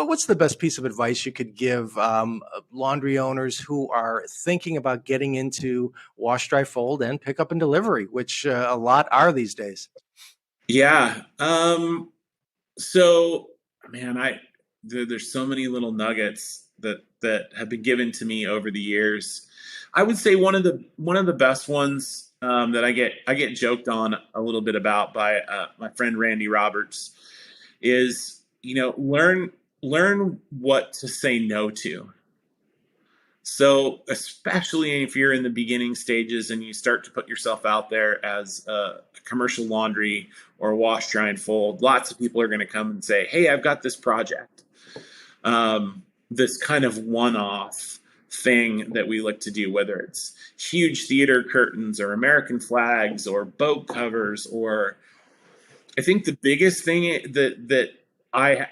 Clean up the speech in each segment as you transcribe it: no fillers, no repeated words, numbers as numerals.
What's the best piece of advice you could give laundry owners who are thinking about getting into wash, dry, fold, and pickup and delivery, which a lot are these days? Yeah. So man, there's so many little nuggets that have been given to me over the years. I would say one of the best ones that I get joked on a little bit about by my friend Randy Roberts is, learn what to say no to. So, especially if you're in the beginning stages and you start to put yourself out there as a commercial laundry or wash, dry, and fold, lots of people are going to come and say, "Hey, I've got this project." This kind of one-off thing that we look to do, whether it's huge theater curtains or American flags or boat covers, or I think the biggest thing that I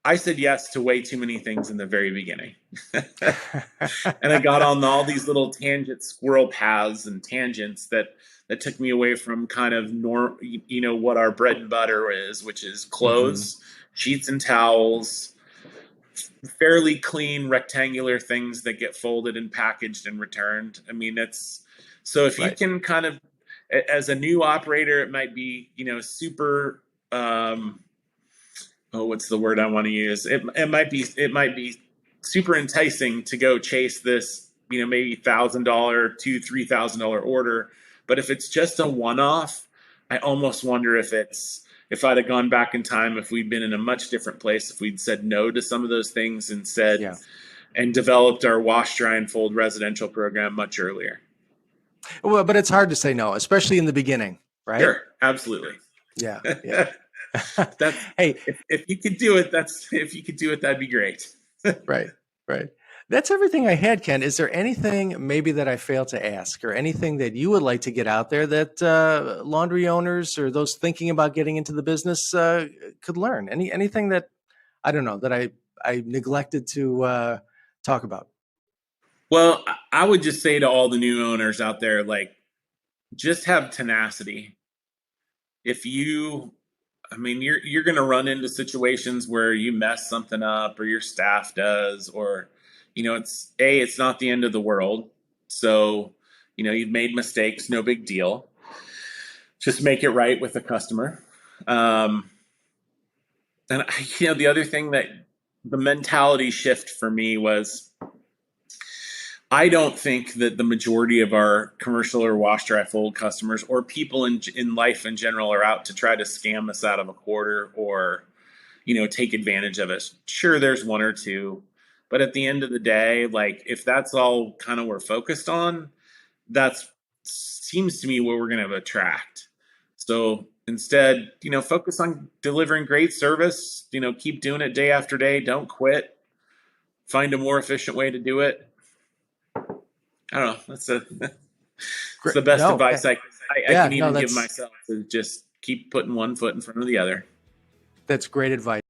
I said yes to way too many things in the very beginning. And I got on all these little tangent squirrel paths and tangents that took me away from kind of what our bread and butter is, which is Hmm. clothes, sheets and towels, fairly clean rectangular things that get folded and packaged and returned. I mean, it's so if you Right. can kind of, as a new operator, it might be, super, oh, what's the word I want to use? It might be super enticing to go chase this, maybe $1,000 to $3,000 order. But if it's just a one off, I almost wonder if I'd have gone back in time, if we'd been in a much different place, if we'd said no to some of those things Yeah. and developed our wash, dry, and fold residential program much earlier. Well, but it's hard to say no, especially in the beginning, right? Sure, absolutely. Yeah. Yeah. That's Hey, if you could do it, if you could do it, that'd be great. right, right. That's everything I had, Ken. Is there anything maybe that I failed to ask, or anything that you would like to get out there that laundry owners or those thinking about getting into the business could learn? Anything that I don't know that I neglected to talk about? Well, I would just say to all the new owners out there, like, just have tenacity. If you, I mean, you're going to run into situations where you mess something up, or your staff does, or it's not the end of the world. So, you've made mistakes, no big deal. Just make it right with the customer. Um, and the other thing that the mentality shift for me was, I don't think that the majority of our commercial or wash dry fold customers, or people in life in general, are out to try to scam us out of a quarter, or take advantage of us. Sure, there's one or two, but at the end of the day, like, if that's all kind of we're focused on, that seems to me what we're going to attract. So instead, focus on delivering great service. Keep doing it day after day. Don't quit. Find a more efficient way to do it. I don't know. It's Great. the best No. advice I Yeah. can No. even give That's myself, to just keep putting one foot in front of the other. that's great advice.